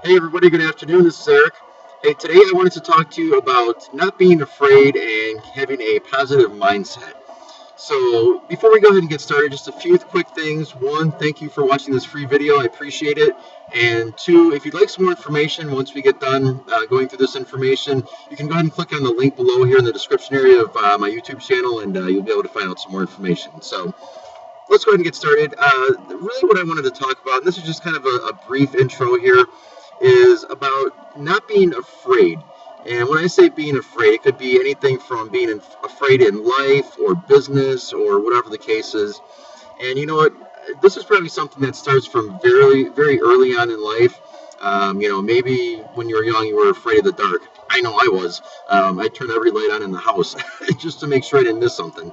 Hey everybody, good afternoon. This is Eric. Hey, today I wanted to talk to you about not being afraid and having a positive mindset. So, before we go ahead and get started, just a few quick things. One, thank you for watching this free video. I appreciate it. And two, if you'd like some more information, once we get done going through this information, you can go ahead and click on the link below here in the description area of my YouTube channel, and you'll be able to find out some more information. So, let's go ahead and get started. Really, what I wanted to talk about, and this is just kind of a brief intro here, is about not being afraid. And when I say being afraid, it could be anything from being afraid in life or business or whatever the case is. And you know what? This is probably something that starts from very, very early on in life. Maybe when you were young, you were afraid of the dark. I know I was. I turned every light on in the house just to make sure I didn't miss something.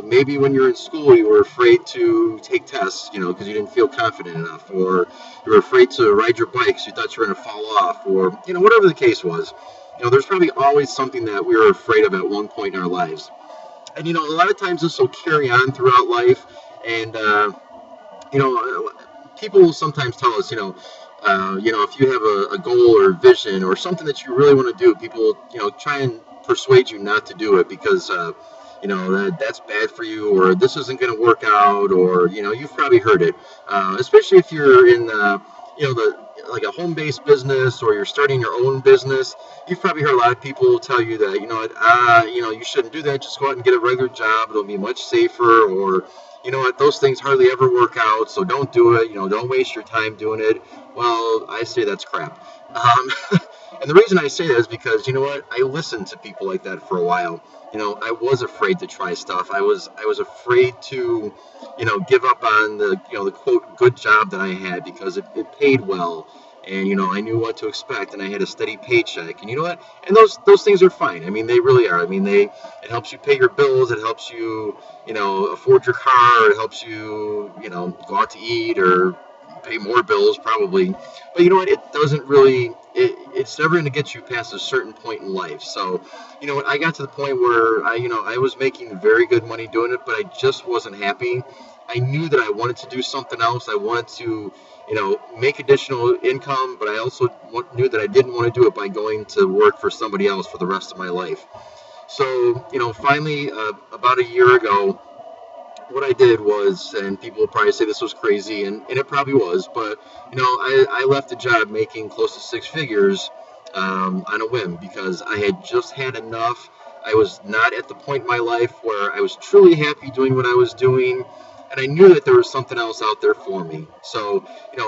Maybe when you're in school, you were afraid to take tests, because you didn't feel confident enough, or you were afraid to ride your bike because you thought you were going to fall off, or, whatever the case was. There's probably always something that we were afraid of at one point in our lives. And, a lot of times this will carry on throughout life. And, people will sometimes tell us, if you have a goal or a vision or something that you really want to do, people, try and persuade you not to do it because, that's bad for you, or this isn't going to work out, or, you've probably heard it, especially if you're in, like a home-based business, or you're starting your own business. You've probably heard a lot of people tell you that, you shouldn't do that. Just go out and get a regular job. It'll be much safer, or, those things hardly ever work out, so don't do it. Don't waste your time doing it. Well, I say that's crap. And the reason I say that is because, I listened to people like that for a while. I was afraid to try stuff. I was afraid to, give up on the quote good job that I had because it paid well, and I knew what to expect, and I had a steady paycheck, and you know what? And those things are fine. I mean, they really are. I mean, it helps you pay your bills. It helps you, afford your car. It helps you, go out to eat or pay more bills probably. But you know what? It doesn't really. It's never going to get you past a certain point in life. So, I got to the point where I was making very good money doing it, but I just wasn't happy. I knew that I wanted to do something else. I wanted to, make additional income, but I also knew that I didn't want to do it by going to work for somebody else for the rest of my life. So, finally, about a year ago, what I did was, and people will probably say this was crazy, and it probably was, but, I left a job making close to six figures on a whim because I had just had enough. I was not at the point in my life where I was truly happy doing what I was doing, and I knew that there was something else out there for me. So,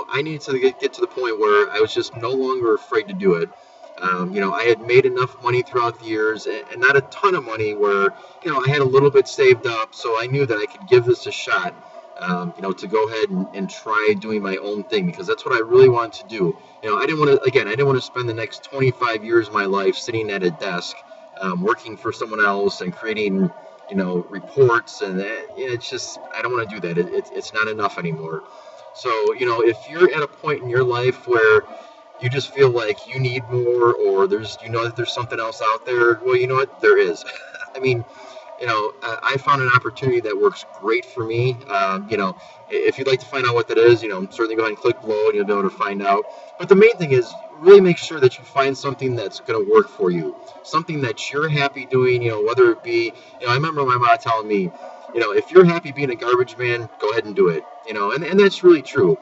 I needed to get to the point where I was just no longer afraid to do it. I had made enough money throughout the years, and not a ton of money where, I had a little bit saved up, so I knew that I could give this a shot, to go ahead and try doing my own thing, because that's what I really wanted to do. I didn't want to spend the next 25 years of my life sitting at a desk, working for someone else and creating, reports, and it's just, I don't want to do that. It's not enough anymore. So, if you're at a point in your life where you just feel like you need more, or that there's something else out there, well, you know what, there is. I mean, I found an opportunity that works great for me. If you'd like to find out what that is, certainly go ahead and click below and you'll be able to find out. But the main thing is really make sure that you find something that's going to work for you, something that you're happy doing, whether it be, I remember my mom telling me, if you're happy being a garbage man, go ahead and do it, and that's really true.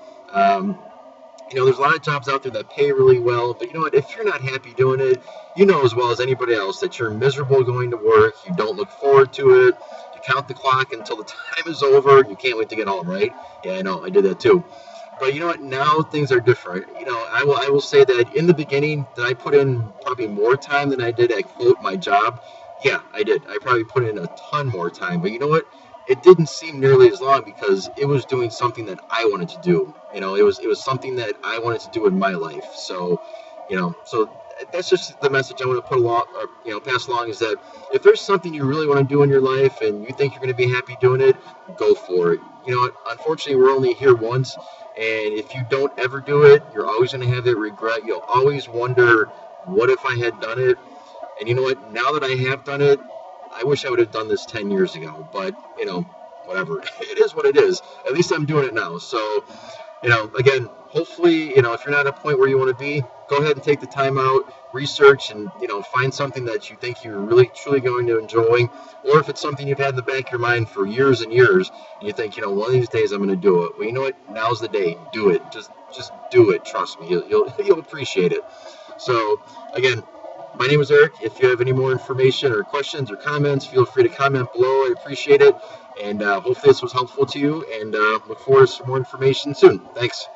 There's a lot of jobs out there that pay really well, but you know what? If you're not happy doing it, you know as well as anybody else that you're miserable going to work. You don't look forward to it. You count the clock until the time is over. You can't wait to get home, right? Yeah, I know. I did that too. But you know what? Now things are different. I will say that in the beginning, did I put in probably more time than I did at quote my job? Yeah, I did. I probably put in a ton more time. But you know what? It didn't seem nearly as long because it was doing something that I wanted to do. It was something that I wanted to do in my life. So, so that's just the message I want to put along, or, pass along, is that if there's something you really want to do in your life and you think you're going to be happy doing it, go for it. Unfortunately, we're only here once, and if you don't ever do it, you're always going to have that regret. You'll always wonder, what if I had done it? And you know what? Now that I have done it, I wish I would have done this 10 years ago, but, whatever. It is what it is. At least I'm doing it now. So, again, hopefully, if you're not at a point where you want to be, go ahead and take the time out, research, and, find something that you think you're really, truly going to enjoy. Or if it's something you've had in the back of your mind for years and years, and you think, one of these days I'm going to do it. Well, you know what? Now's the day. Do it. Just do it. Trust me. You'll appreciate it. So, again, my name is Eric. If you have any more information or questions or comments, feel free to comment below. I appreciate it. And hopefully this was helpful to you. And look forward to some more information soon. Thanks.